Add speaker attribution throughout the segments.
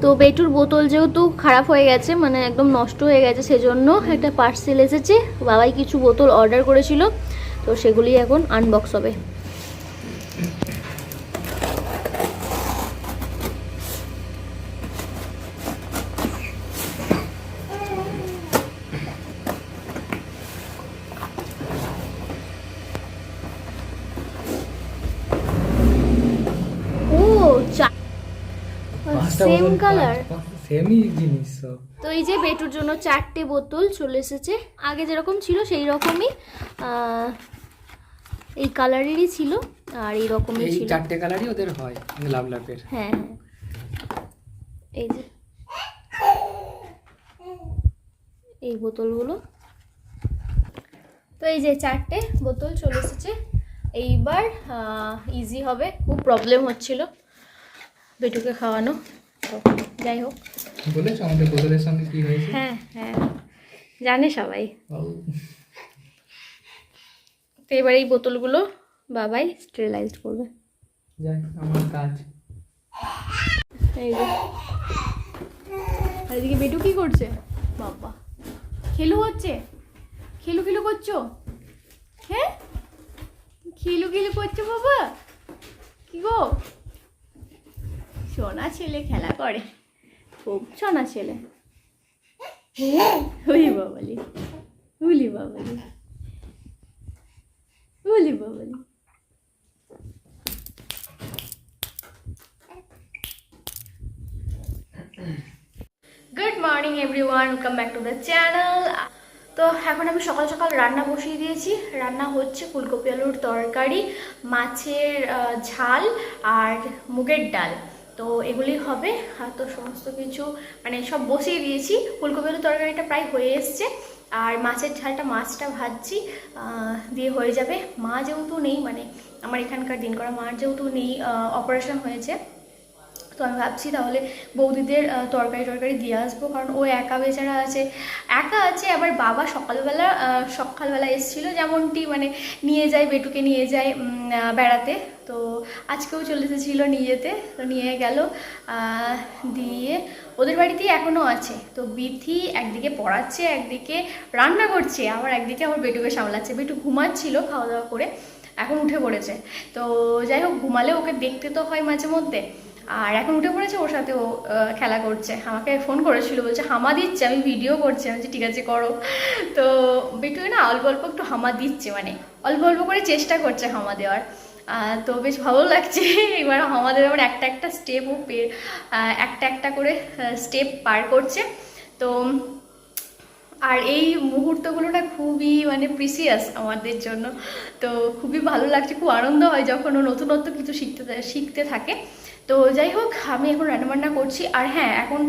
Speaker 1: তো বেটুর বোতল যেহেতু খারাপ হয়ে গেছে, মানে একদম নষ্ট হয়ে গেছে, সেজন্য একটা পার্সেল এসেছে। বাবাই কিছু বোতল অর্ডার করেছিল, তো সেগুলি এখন আনবক্স হবে। ও সেম কালার,
Speaker 2: সেমই জিনিস সব।
Speaker 1: তো এই যে বেটুর জন্য 4টে বোতল চলে এসেছে। আগে যেরকম ছিল সেই রকমই এই কালারেরই ছিল, আর এই রকমই
Speaker 2: এই
Speaker 1: ছিল।
Speaker 2: 4টে কালারই ওদের হয় লাভ লাভের।
Speaker 1: হ্যাঁ হ্যাঁ, এই যে এই বোতলগুলো। তো এই যে 4টে বোতল চলে এসেছে। এইবার ইজি হবে, খুব প্রবলেম হচ্ছিল বেটুকে খাওয়ানো। তো যাই হোক,
Speaker 2: বলেছো আমাদের বোতলের সঙ্গে কি হয়েছে?
Speaker 1: হ্যাঁ হ্যাঁ জানে সবাই। তো এবার এই বোতলগুলো বাবাই স্টেরিলাইজড করবে।
Speaker 2: যাই আমার কাজ।
Speaker 1: এই যে আর এদিকে বেটু কি করছে? বাবা খেলু হচ্ছে, খেলু খেলু করছো? হ্যাঁ খেলু খেলু করছো বাবা? কি গো, সোনা ছেলে খেলা করে, খুব সোনা ছেলে। উলি বাবালি, উলি বাবালি, উলি বাবালি। Good morning everyone, welcome back to the channel. তো এখন আমি সকাল সকাল রান্না বসিয়ে দিয়েছি। রান্না হচ্ছে ফুলকপি আলুর তরকারি, মাছের ঝাল আর মুগের ডাল। তো এগুলি হবে। তো সমস্ত কিছু মানে সব বসিয়ে দিয়েছি। ফুলকপি আলুর তরকারিটা প্রায় হয়ে এসছে, আর মাছের ঝালটা, মাছটা ভাজছি, দিয়ে হয়ে যাবে। মা যেহেতু নেই, মানে আমার এখানকার দিন করা মার যেহেতু নেই, অপারেশন হয়েছে, তো আমি ভাবছি তাহলে বৌদিদের তরকারি দিয়ে আসবো, কারণ ও একা বেচারা আছে, একা আছে। আবার বাবা সকালবেলা এসেছিলো, যেমনটি মানে নিয়ে যায়, বেটুকে নিয়ে যায় বেড়াতে। তো আজকেও চলে এসেছিলো নিয়ে যেতে, তো নিয়ে গেল, দিয়ে ওদের বাড়িতেই এখনও আছে। তো বিথি একদিকে পড়াচ্ছে, একদিকে রান্না করছে, আবার একদিকে আমার বেটুকে সামলাচ্ছে। বেটু ঘুমাচ্ছিল খাওয়া দাওয়া করে, এখন উঠে পড়েছে। তো যাই হোক, ঘুমালে ওকে দেখতে তো হয় মাঝে মধ্যে, আর এখন উঠে পড়েছে, ওর সাথে ও খেলা করছে। আমাকে ফোন করেছিল, বলছে হামা দিচ্ছে, আমি ভিডিও করছি। আমি বলছি ঠিক আছে করো। তো বেটু না অল্প অল্প একটু হামা দিচ্ছে, মানে অল্প অল্প করে চেষ্টা করছে হামা দেওয়ার। তো বেশ ভালো লাগছে। এবার হামা দেওয়ার আমার একটা একটা স্টেপ ও একটা একটা করে স্টেপ পার করছে। তো আর এই মুহূর্তগুলো না খুবই মানে প্রিসিয়াস আমাদের জন্য। তো খুবই ভালো লাগছে, খুব আনন্দ হয় যখন ও নতুনত্ব কিছু শিখতে থাকে। তো যাই হোক, আমি এখন রান্নাবান্না করছি। আর হ্যাঁ, এখন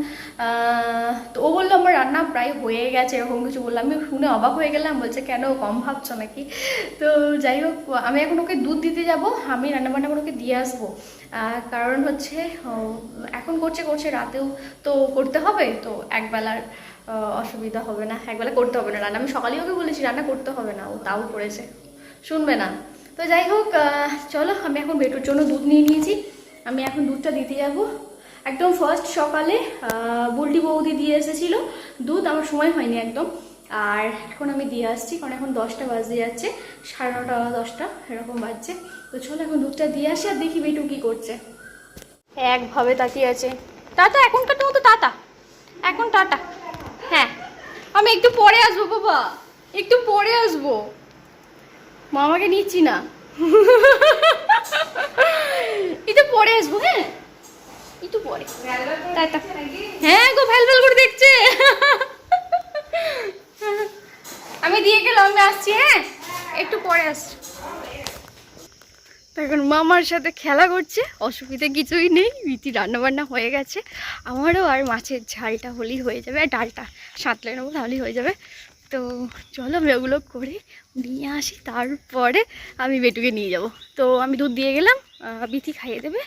Speaker 1: তো ও বললো আমার রান্না প্রায় হয়ে গেছে, এরকম কিছু বললাম। আমি শুনে অবাক হয়ে গেলাম, বলছে কেন, কম ভাবছো নাকি? তো যাই হোক, আমি এখন ওকে দুধ দিতে যাব, আমি রান্নাবান্না করে ওকে দিয়ে আসবো। কারণ হচ্ছে এখন করছে রাতেও তো করতে হবে, তো একবেলার অসুবিধা হবে না, একবেলা করতে হবে না রান্না। আমি সকালেই ওকে বলেছি রান্না করতে হবে না, ও তাও করেছে, শুনবে না। তো যাই হোক, চলো, আমি এখন বেটুর জন্য দুধ নিয়ে নিয়েছি, আমি এখন দুধটা দিতে যাব। একদম ফার্স্ট সকালে বুলটি বৌদি দিয়ে এসেছিল দুধ, আমার সময় হয়নি একদম। আর এখন আমি দিয়ে আসছি, কারণ এখন 10টা বাজতে যাচ্ছে, 9:30 10টা এরকম বাজছে। তো চলো এখন দুধটা দিয়ে আসি, আর দেখি বেটু কি করছে। একভাবে তাকিয়ে আছে। টাটা, এখনকার মতো টাটা, এখন টাটা। হ্যাঁ, আমি একটু পরে আসবো বাবা, একটু পরে আসবো, মামাকে নিচ্ছি না। একটু পরে আসবো, হ্যাঁ একটু পরে। টাটা। হ্যাঁ গো, ভ্যাল করে দেখছে। আমি দিয়ে গেলাম, আমি আসছি, হ্যাঁ একটু পরে আসছি। এখন মামার সাথে খেলা করছে, অসুবিধা কিছুই নেই। রীতি রান্নাবান্না হয়ে গেছে আমারও, আর মাছের ঝালটা হলেই হয়ে যাবে, আর ডালটা সাঁতলে নেবো, তাহলেই হয়ে যাবে। তো চলো আমি ওগুলো করে নিয়ে আসি, তারপরে আমি বেটুকে নিয়ে যাব। তো আমি দুধ দিয়ে গেলাম, বিথি খাইয়ে দেবে,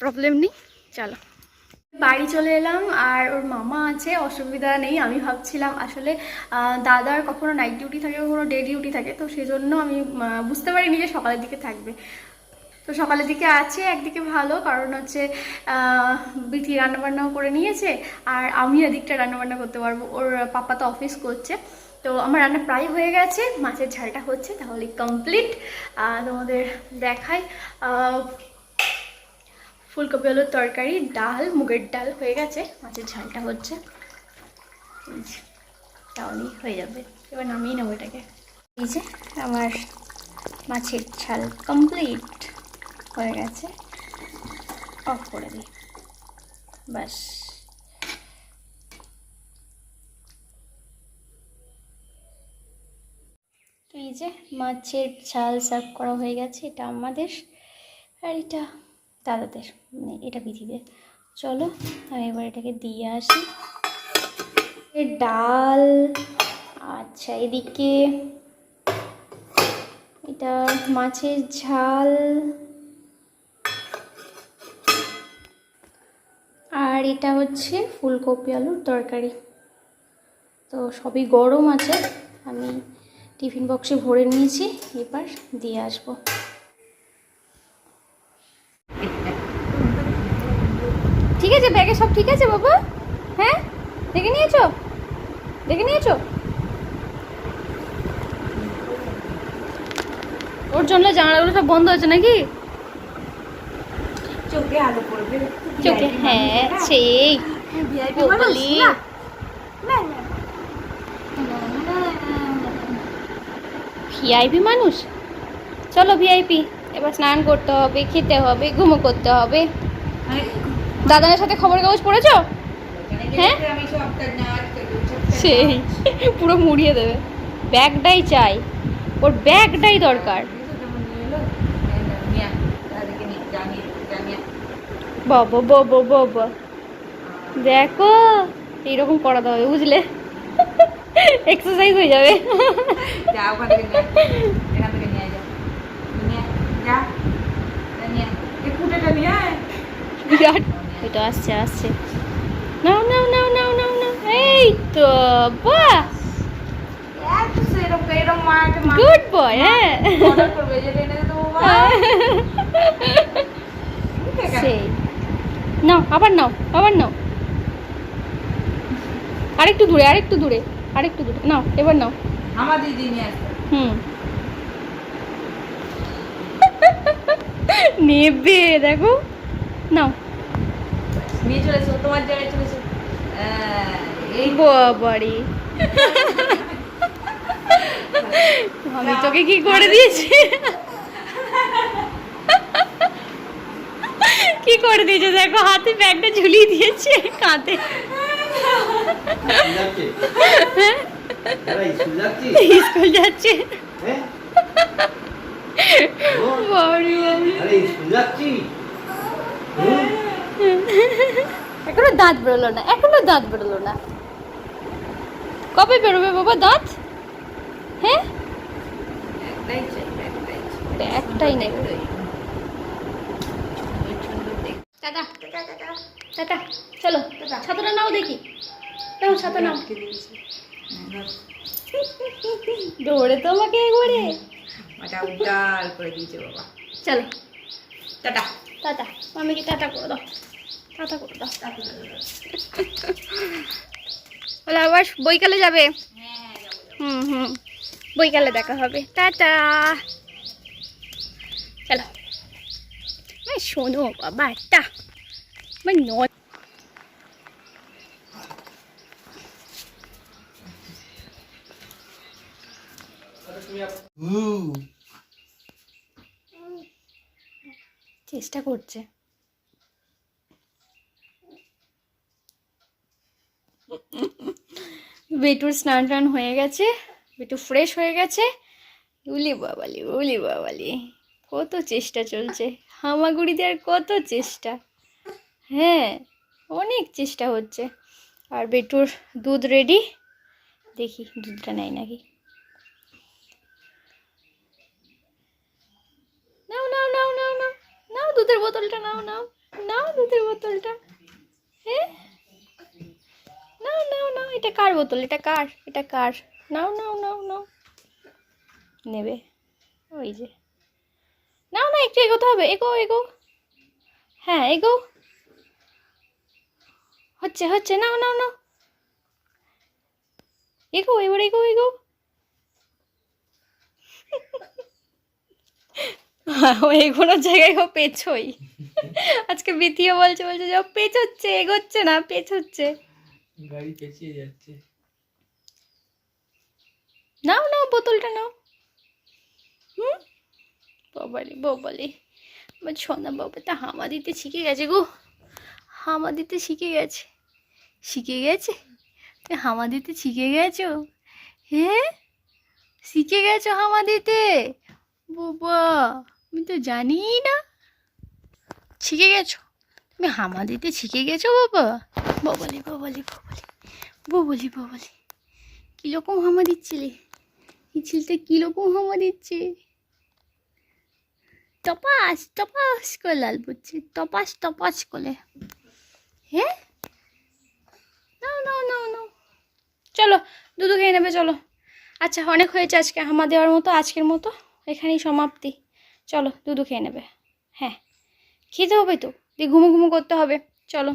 Speaker 1: প্রবলেম নেই। চলো বাড়ি চলে এলাম, আর ওর মামা আছে, অসুবিধা নেই। আমি ভাবছিলাম আসলে দাদার কখনো নাইট ডিউটি থাকে, কখনো ডে ডিউটি থাকে, তো সেই জন্য আমি বুঝতে পারিনি যে সকালের দিকে থাকবে। তো সকালের দিকে আছে একদিকে ভালো, কারণ হচ্ছে বিথি রান্নাবান্নাও করে নিয়েছে, আর আমি এদিকটা রান্নাবান্না করতে পারবো। ওর পাপা তো অফিস করছে। তো আমার রান্না প্রায় হয়ে গেছে, মাছের ঝালটা হচ্ছে, তাহলে কমপ্লিট। তোমাদের দেখাই। ফুলকপি আলুর তরকারি, ডাল, মুগের ডাল হয়ে গেছে, মাছের ঝালটা হচ্ছে, তাহলেই হয়ে যাবে। এবার নামিয়ে নেবো এটাকে। এই যে আমার মাছের ঝাল কমপ্লিট হয়ে গেছে, অফ করে দিই, ব্যাস। তো এই যে মাছের ঝাল সার্ভ করা হয়ে গেছে, এটা আমাদের, আর এটা দাদাদের, মানে এটা বিধিদের। চলো আমি এবার এটাকে দিয়ে আসি। ডাল, আচ্ছা এদিকে এটা মাছের ঝাল, আর এটা হচ্ছে ফুলকপি আলুর তরকারি। তো সবই গরম আছে, আমি টিফিন বক্সে ভরে নিয়েছি, এবার দিয়ে আসবো। ঠিক আছে, ব্যাগে সব ঠিক আছে বাবা? হ্যাঁ, দেখে নিয়েছো? দেখে নিয়েছো? ওর জন্য জানালাগুলো সব বন্ধ হচ্ছে নাকি?
Speaker 3: চোখে আলো পড়বে,
Speaker 1: চোখে, হ্যাঁ সেই বলি। ভিআইপি মানুষ, চলো ভিআইপি। এবার স্নান করতে হবে, খেতে হবে, ঘুমো করতে হবে। দাদানের সাথে খবরের কাগজ পড়েছো? হ্যাঁ সেই পুরো মুড়িয়ে দেবে। ব্যাগটাই চাই, ওর ব্যাগটাই দরকার। বাবা বাবা বাবা, দেখো এইরকম করাতে হবে, বুঝলে? এক্সারসাইজ হয়ে যাবে। বিরাট, এটা আসছে আসছে, নাও নাও নাও নাও নাও নাও, এই তো বাহ, গুড বয়। হ্যাঁ সেই, নাও আবার নাও, আবার নাও, আরেকটু দূরে, আরেকটু দূরে, আরেকটু দূরে নাও, এবার নাও।
Speaker 3: আমার দিদি নিয়ে আসবে।
Speaker 1: নেবে, দেখো, নাও।
Speaker 3: নিয়ে চলে এসো, তোমার জায়গায় চলে এসো। এই
Speaker 1: বাবারে, আমি তোকে কি করে দিয়েছি? কি করে দিয়েছে দেখো, হাতে ব্যাগটা ঝুলিয়ে দিয়েছে কাঁধে। স্কুল যাচ্ছে, এখনো দাঁত বেরোলো না, এখনো দাঁত বেরোলো না। কবে বেরোবে বাবা দাঁত? হ্যাঁ, একটাই নেই। টাটা টাটা, চলো ছাতাটা নাও দেখি, নাও ছাতা নাও। দৌড়ে তোমাকে একবারে
Speaker 3: মাথা উল্টাল করে দিয়েছে বাবা।
Speaker 1: চলো
Speaker 3: টাটা
Speaker 1: টাটা, মামিকে টাটা করে দাও, টাটা করে দাও। বলে আবার বইকালে যাবে? হুম, বইকালে দেখা হবে, টাটা। চলো শোনো বাবা, একটা আমার নয়, চেষ্টা করছে। বেটুর স্নান টান হয়ে গেছে, বেটু ফ্রেশ হয়ে গেছে। উলি বাবালি, উলি বাবালি, কত চেষ্টা চলছে হামাগুড়ি দেওয়ার, কত চেষ্টা, হ্যাঁ অনেক চেষ্টা হচ্ছে। আর বেটুর দুধ রেডি, দেখি দুধটা নেয় নাকি। নাও নাও নাও নাও নাও নাও, দুধের বোতলটা নাও, নাও নাও দুধের বোতলটা। হ্যাঁ নাও নাও নাও, এটা কার বোতল? এটা কার? এটা কার? নাও নাও নাও নাও, নেবে ওই যে, নাও না, একটু এগোতে হবে, এগো এগো, হ্যাঁ এগো, হচ্ছে হচ্ছে, নাও নাও নাও, এগো এবার, এগো এগো। ও এগোনোর জায়গায় ও পেছোই। আজকে বিথিও বলছে বলছে যে ও পেছোচ্ছে, এগোচ্ছে না, পেছোচ্ছে।
Speaker 2: গাড়ি পেছিয়ে যাচ্ছে।
Speaker 1: নাও নাও বোতলটা নাও। হুম, বাবালি বাবালি, আমার সোনা বাবাটা হামা দিতে শিখে গেছে গো, হামা দিতে শিখে গেছে, শিখে গেছে, তুমি হামা দিতে শিখে গেছো? হ্যাঁ, শিখে গেছো হামা দিতে? বাবা, আমি তো জানি না। শিখে গেছো তুমি হামা দিতে, শিখে গেছো বাবা? বাবালি বাবালি বাবালি বাবালি বাবালি, কিরকম হামা দিচ্ছিলে? এই ছেলেটা কিরকম হামা দিচ্ছে? টপাস টপাস করে লাল পড়ছে, টপাস টপাস করে। হ্যাঁ, নাও নাও নাও নাও, চলো দুধ খেয়ে নেবে চলো। আচ্ছা অনেক হয়েছে আজকে হামা দেওয়ার মতো, আজকের মতো এখানেই সমাপ্তি। চলো দুধ খেয়ে নেবে, হ্যাঁ খেতে হবে তো, দিয়ে ঘুমো ঘুমো করতে হবে, চলো।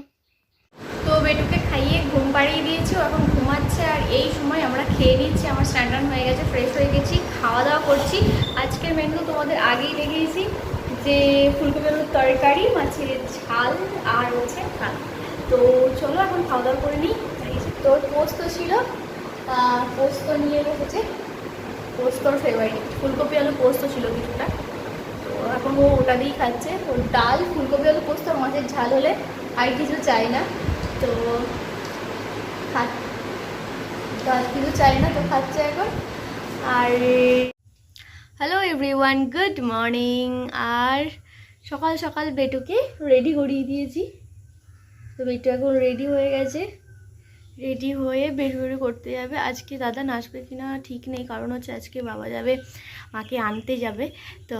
Speaker 1: তো বেটুকে খাইয়ে ঘুম পাড়িয়ে দিয়েছি, ও এখন ঘুমাচ্ছে। আর এই সময় আমরা খেয়ে নিচ্ছি, আমার স্ট্যান্ডার্ড হয়ে গেছে, ফ্রেশ হয়ে গেছি, খাওয়া দাওয়া করছি। আজকের মেনু তোমাদের আগেই দেখিয়েছি, যে ফুলকপি আলুর তরকারি, মাছের ঝাল আর হচ্ছে ভাত। তো চলো এখন খাওয়া দাওয়া করে নিই। তো পোস্ত ছিল, পোস্ত নিয়ে রেখেছে, পোস্তর ফেভারিট ফুলকপি আলু পোস্ত ছিল কিছুটা, তো এখন ও ওটা দিয়েই খাচ্ছে। তো ডাল, ফুলকপি আলু পোস্ত, মাছের ঝাল হলে আর কিছু চাই না, তো আর কিছু চাই না, তো খাচ্ছে এখন। আর হ্যালো এভরিওয়ান, গুড মর্নিং। আর সকাল সকাল বেটুকে রেডি করিয়ে দিয়েছি, তো বেটু এখন রেডি হয়ে গেছে, রেডি হয়ে বের বের করতে যাবে। আজকে দাদা নাচবে কিনা ঠিক নেই, কারণ হচ্ছে আজকে বাবা যাবে, মাকে আনতে যাবে। তো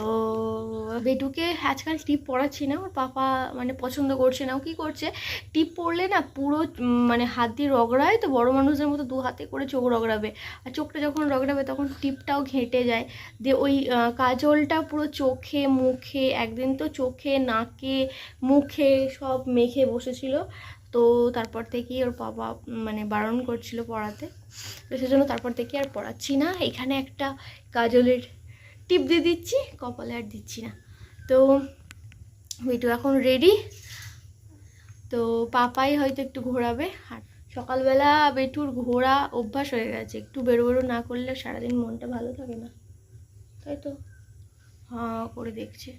Speaker 1: বেটুকে আজকাল টিপ পড়াচ্ছি না, ওর পাপা মানে পছন্দ করছে না। ও কী করছে, টিপ পড়লে না পুরো মানে হাত দিয়ে রগড়ায়, তো বড় মানুষদের মতো দু হাতে করে চোখ রগড়াবে, আর চোখটা যখন রগড়াবে তখন টিপটাও ঘেঁটে যায়, দিয়ে ওই কাজলটা পুরো চোখে মুখে, একদিন তো চোখে নাকে মুখে সব মেখে বসেছিল। তো তারপর থেকেই ওর বাবা মানে বারণ করছিল পড়াতে, তো সেজন্য তারপর থেকে আর পড়াচ্ছি না। এখানে একটা কাজলের টিপ দিয়ে দিচ্ছি, কপালে আর দিচ্ছি না। তো বিটু এখন রেডি, তো পাপাই হয়তো একটু ঘোরাবে। আর সকালবেলা বেটুর ঘোরা অভ্যাস হয়ে গেছে, একটু বেরো বেরো না করলে সারাদিন মনটা ভালো থাকে না, তাই তো হাঁ করে দেখছে।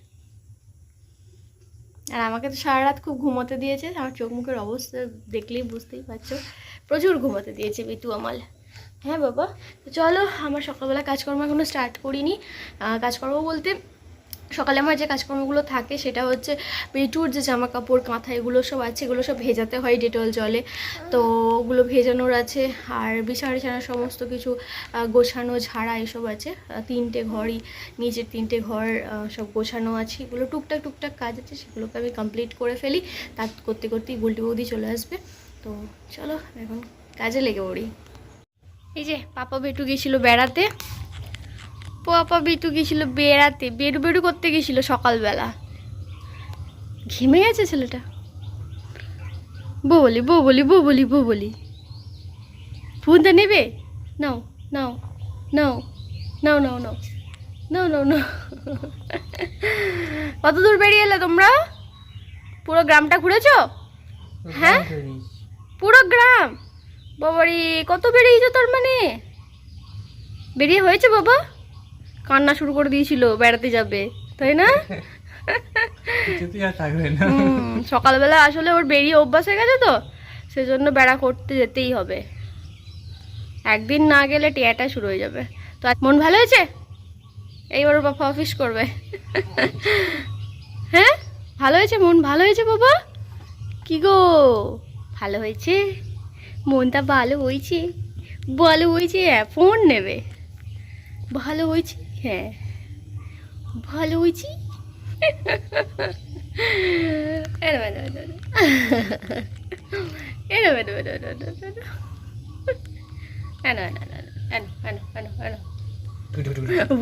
Speaker 1: আর আমাকে তো সারা রাত খুব ঘুমোতে দিয়েছে, আমার চোখ মুখের অবস্থা দেখলেই বুঝতেই পারছো, প্রচুর ঘুমোতে দিয়েছে বিটু আমাল। হ্যাঁ বাবা, তো চলো, আমার সকালবেলা কাজকর্ম এখনও স্টার্ট করিনি। কাজকর্ম বলতে সকালে আমার যে কাজকর্মগুলো থাকে সেটা হচ্ছে বেটুর যে জামা কাপড় কাঁথা এগুলো সব আছে, এগুলো সব ভেজাতে হয় ডেটল জলে, তো ওগুলো ভেজানোর আছে। আর বিছানা টিছানা সমস্ত কিছু গোছানো ঝাড়া এসব আছে, 3টে ঘরই, নিচের 3টে ঘর সব গোছানো আছে, এগুলো টুকটাক টুকটাক কাজ আছে, সেগুলোকে আমি কমপ্লিট করে ফেলি। তা করতে করতেই বুলটি বৌদি চলে আসবে। তো চলো এখন কাজে লেগে পড়ি। এই যে পাপা বেটু গেছিলো বেড়াতে, পাপা বেটু গেছিলো বেড়াতে, বেরু বেরু করতে গেছিলো সকালবেলা, ঘেমে গেছে ছেলেটা। বলি বলি বলি বলি, ফোনটা নেবে? নাও নাও নাও নাও নাও নাও নাও নাও নাও। কত দূর বেরিয়ে এলে তোমরা? পুরো গ্রামটা ঘুরেছো? হ্যাঁ পুরো গ্রাম, বাবারি কত বেরিয়েছো তার মানে? বেরিয়ে হয়েছে বাবা? কান্না শুরু করে দিয়েছিল বেড়াতে যাবে, তাই না? সকালবেলা আসলে ওর বেরিয়ে অভ্যাস হয়ে গেছে, তো সেজন্য বেড়া করতে যেতেই হবে, একদিন না গেলে টিয়াটা শুরু হয়ে যাবে। তো মন ভালো হয়েছে? এইবার ওর বাবা অফিস করবে। হ্যাঁ ভালো হয়েছে, মন ভালো হয়েছে বাবা? কি গো ভালো হয়েছে? মনটা ভালো হয়েছে? ভালো হয়েছে, ফোন নেবে? ভালো হয়েছে, হ্যাঁ ভালো হয়েছি।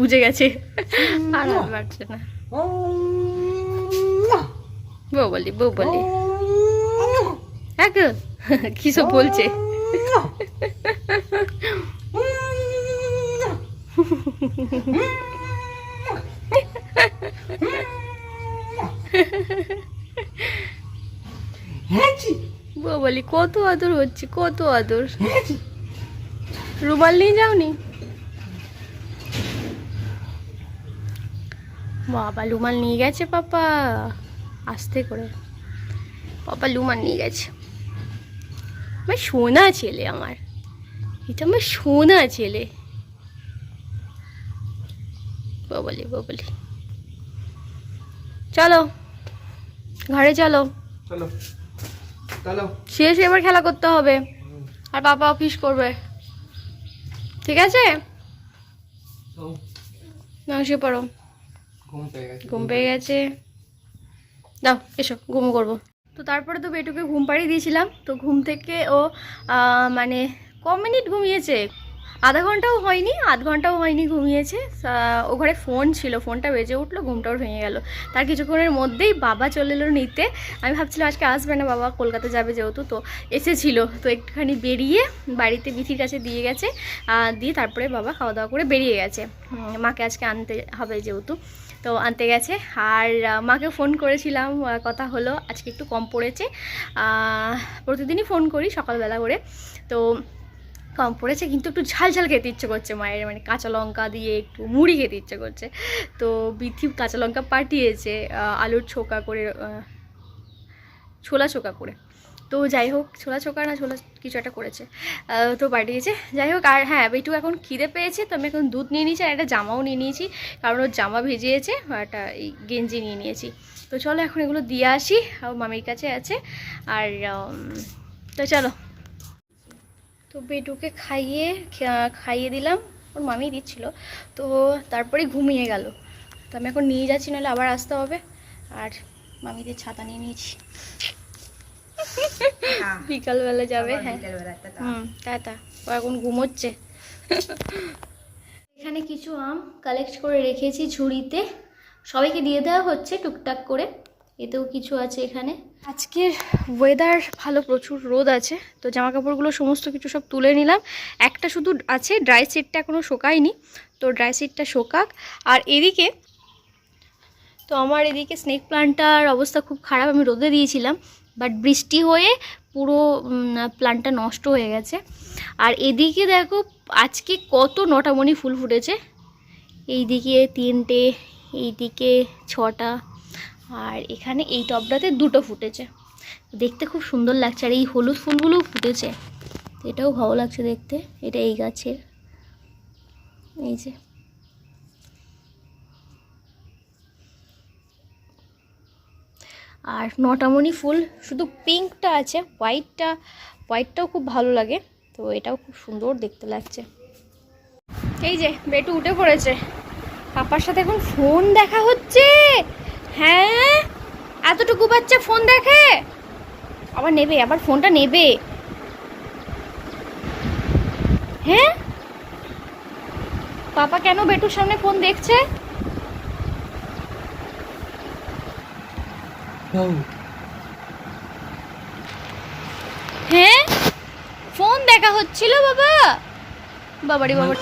Speaker 1: বুঝে গেছে, আর পারছে না। বলি এক কি সব বলছে বলি কত আদর হচ্ছে, কত আদর। রুমাল নিয়ে যাওনি? বাবা রুমাল নিয়ে গেছে পাপা, আস্তে করে। পাপা রুমাল নিয়ে গেছে। আমার সোনা ছেলে, আমার এটা আমার সোনা ছেলে। বলি চলো ঘরে চলো,
Speaker 2: চলো চলো।
Speaker 1: শেষ, এবার খেলা করতে হবে আর পাপা অফিস করবে, ঠিক আছে? না শুয়ে পড়ো, ঘুম পেয়ে গেছে। দাও এসো ঘুম করবো। তো তারপরে তো বেটুকে ঘুম পাড়িয়ে দিয়েছিলাম। তো ঘুম থেকে ও মানে কম মিনিট ঘুমিয়েছে, আধা ঘন্টাও হয়নি, আধ ঘন্টাও হয়নি ঘুমিয়েছে। ও ঘরে ফোন ছিল, ফোনটা বেজে উঠলো, ঘুমটাও ভেঙে গেল। তার কিছুক্ষণের মধ্যেই বাবা চলে এলো নিতে। আমি ভাবছিলাম আজকে আসবে না, বাবা কলকাতা যাবে যেহেতু, তো এসেছিল। তো একটুখানি বেরিয়ে বাড়িতে বিথির কাছে দিয়ে গেছে, দিয়ে তারপরে বাবা খাওয়া দাওয়া করে বেরিয়ে গেছে। মাকে আজকে আনতে হবে যেহেতু, তো আনতে গেছে। আর মাকে ফোন করেছিলাম, কথা হলো, আজকে একটু কম পড়েছে। প্রতিদিনই ফোন করি সকালবেলা করে, তো কম পড়েছে, কিন্তু একটু ঝাল ঝাল খেতে ইচ্ছে করছে মায়ের, মানে কাঁচা লঙ্কা দিয়ে একটু মুড়ি খেতে ইচ্ছে করছে। তো বিথি কাঁচা লঙ্কা পাঠিয়েছে আলুর ছোকা করে, ছোলা ছোকা করে। তো যাই হোক, ছোলা কিছু একটা করেছে, তো পাঠিয়েছে। যাই হোক, আর হ্যাঁ বেটু এখন খিদে পেয়েছে, তো আমি এখন দুধ নিয়ে নিয়েছি আর একটা জামাও নিয়ে নিয়েছি, কারণ ওর জামা ভিজিয়েছে, আর একটা এই গেঞ্জি নিয়ে নিয়েছি। তো চলো এখন এগুলো দিয়ে আসি, মামির কাছে আছে। আর তো চলো, তো বেটুকে খাইয়ে দিলাম, ওর মামি দিচ্ছিল, তো তারপরে ঘুমিয়ে গেল। তো আমি এখন নিয়ে যাচ্ছি, নাহলে আবার আসতে হবে। আর মামিদের ছাতা নিয়ে নিয়েছি, বিকালবেলা যাবে। হ্যাঁ টাটা, ও এখন ঘুমোচ্ছে। এখানে কিছু আম কালেক্ট করে রেখেছি ঝুড়িতে, সবাইকে দিয়ে দেওয়া হচ্ছে টুকটাক করে। এতেও কিছু আছে এখানে। আজকের ওয়েদার ভালো, প্রচুর রোদ আছে। তো জামা কাপড়গুলো সমস্ত কিছু সব তুলে নিলাম, একটা শুধু আছে ড্রাই সিটটা এখনও শোকায়নি, তো ড্রাই সিটটা শোকাক। আর এদিকে তো আমার এদিকে স্নেক প্লান্টটার অবস্থা খুব খারাপ, আমি রোদে দিয়েছিলাম, বাট বৃষ্টি হয়ে পুরো প্লান্টটা নষ্ট হয়ে গেছে। আর এদিকে দেখো আজকে কত নটামণি ফুল ফুটেছে, এইদিকে 3টে, এইদিকে 6টা, আর এখানে এই টবটাতে 2টো ফুটেছে। দেখতে খুব সুন্দর লাগছে, আর এই হলুদ ফুলগুলোও ফুটেছে, এটাও ভালো লাগছে দেখতে। এটা এই গাছের, এই যে আর নটামণি ফুল, শুধু পিঙ্কটা আছে, হোয়াইটটাও খুব ভালো লাগে। তো এটাও খুব সুন্দর দেখতে লাগছে। এই যে বেটু উঠে পড়েছে, পাপার সাথে এখন ফোন দেখা হচ্ছে। হ্যাঁ এতটুকু বাচ্চা ফোন দেখে, আবার নেবে, আবার ফোনটা নেবে। হ্যাঁ পাপা কেন বেটুর সামনে ফোন দেখছে? হ্যাঁ ফোন দেখা হচ্ছিল বাবা, বাবারি বাবা।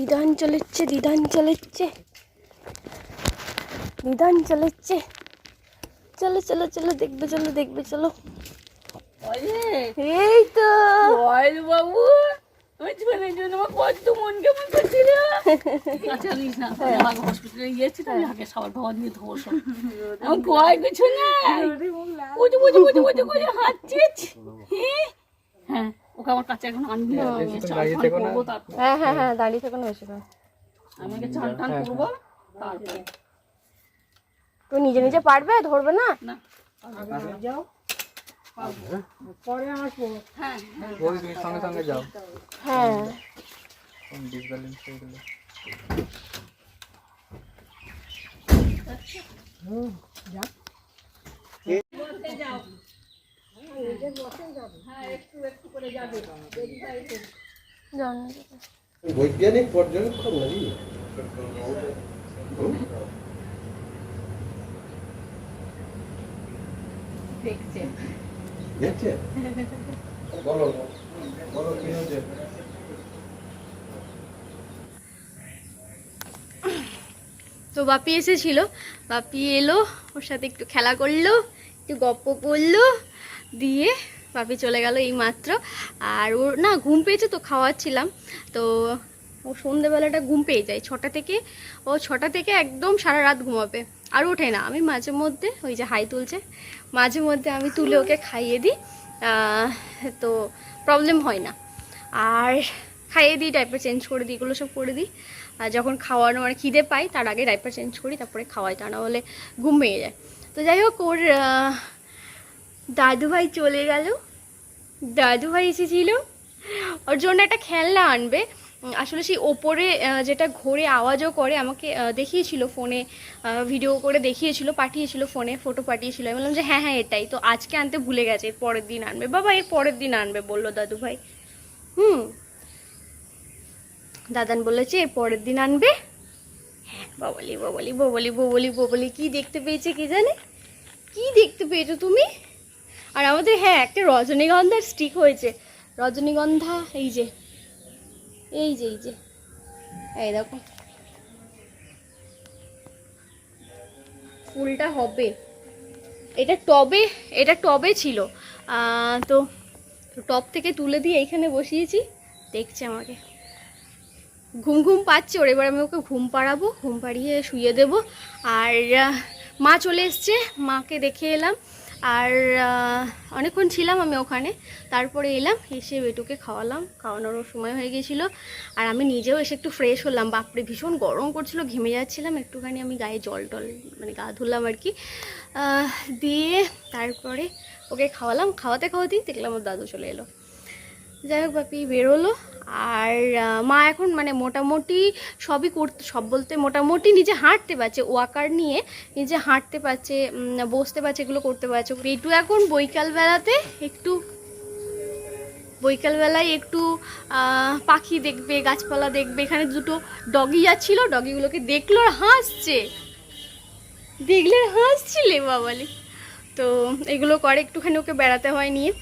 Speaker 1: দিদান চলেছে, চলো চলো চলো, দেখবে চলো। এই তো
Speaker 3: বাবু, তুমি ছোনের জন্য আমার কত মন কেমন করছিল। হসপিটালে গিয়েছি, আমি আগে সবার ভাবা দিয়ে ধরছ, আমি কয় কিছু না, বুঝে হাঁটছিস। হ্যাঁ ওকে আমার কাছে এখন আনবি,
Speaker 1: হ্যাঁ দাঁড়িয়ে থেকো না বেশি,
Speaker 3: আমি চান টান করবো,
Speaker 1: তো নিজে নিজে পারবে, ধরবে না?
Speaker 3: না
Speaker 2: যাও পরে আসবো। হ্যাঁ ওই তুমি সঙ্গে সঙ্গে যাও।
Speaker 1: হ্যাঁ
Speaker 2: কোন ডিসব্যালেন্স হয়ে গেল। যা
Speaker 4: বৈজ্ঞানিক পর্যবেক্ষণ নাকি
Speaker 3: দেখছে
Speaker 4: দেখছে বলো বলো কি হচ্ছে
Speaker 1: তো বাপি এসেছিল, বাপি এলো, ওর সাথে একটু খেলা করলো, একটু গপ্প করলো, দিয়ে বাপি চলে গেল এই মাত্র। আর ওর না ঘুম পেয়েছে তো খাওয়াচ্ছিলাম, তো ও সন্ধেবেলাটা ঘুম পেয়ে যায় 6টা থেকে, ও 6টা থেকে একদম সারা রাত ঘুমাবে, আর ওঠে না। আমি মাঝে মধ্যে ওই যে হাই তুলছে, মাঝে মধ্যে আমি তুলে ওকে খাইয়ে দিই, তো প্রবলেম হয় না। আর খাইয়ে দিই, ডাইপার চেঞ্জ করে দিই, এগুলো সব করে দিই। আর যখন খাওয়ানো মানে খিদে পাই তার আগে ডাইপার চেঞ্জ করি, তারপরে খাওয়াই, তা না হলে ঘুম ভেঙে যায়। তো যাই হোক, ওর দাদুভাই চলে গেল, দাদুভাই এসেছিল, ওর জন্য একটা খেলনা আনবে। আসলে সেই ওপরে যেটা ঘোরে আওয়াজও করে, আমাকে দেখিয়েছিল ফোনে, ভিডিও করে দেখিয়েছিল, পাঠিয়েছিল ফোনে, ফটো পাঠিয়েছিল। আমি বললাম যে হ্যাঁ হ্যাঁ এটাই। তো আজকে আনতে ভুলে গেছে, এর পরের দিন আনবে। বাবা এর পরের দিন আনবে বললো দাদুভাই। দাদান বলেছে এর পরের দিন আনবে। হ্যাঁ বাবলি বাবলি বাবলি বাবলি বাবলি, কি দেখতে পেয়েছে কে জানে, কি দেখতে পেয়েছো তুমি? আর আমাদের হ্যাঁ একটা রজনীগন্ধার স্টিক হয়েছে, রজনীগন্ধা এই যে এই যে এই যে এই দেখো ফুলটা হবে। এটা টবে ছিল, তো টব থেকে তুলে দিয়ে এইখানে বসিয়েছি, দেখছে আমাকে, ঘুম ঘুম পাচ্ছে ওর। এবার আমি ওকে ঘুম পাড়াবো, ঘুম পাড়িয়ে শুয়ে দেবো। আর মা চলে এসছে, মাকে দেখে এলাম। আর অনেকক্ষণ ছিলাম আমি ওখানে, তারপরে এলাম, এসে বেটুকে খাওয়ালাম, খাওয়ানোরও সময় হয়ে গিয়েছিলো। আর আমি নিজেও এসে একটু ফ্রেশ হলাম, বাপরে ভীষণ গরম করছিল, ঘেমে যাচ্ছিলাম, একটুখানি আমি গায়ে জল টল মানে গা ধুলাম আর কি। দিয়ে তারপরে ওকে খাওয়ালাম, খাওয়াতে খাওয়াতেই দেখলাম ওর দাদু চলে এলো। যাই হোক বাপি বেরোলো। আর মা এখন মানে মোটামুটি সবই করতে, সব বলতে মোটামুটি নিজে হাঁটতে পারছে, ওয়াকার নিয়ে নিজে হাঁটতে পারছে, বসতে পারছে, এগুলো করতে পারছে। একটু এখন বৈকালবেলায় একটু পাখি দেখবে, গাছপালা দেখবে। এখানে দুটো ডগি যাচ্ছিলো, ডগিগুলোকে দেখলো আর হাসছে, দেখলে হাসছিলে বাবালি। তো এগুলো করে, একটুখানি ওকে বেড়াতে হয় নিয়ে।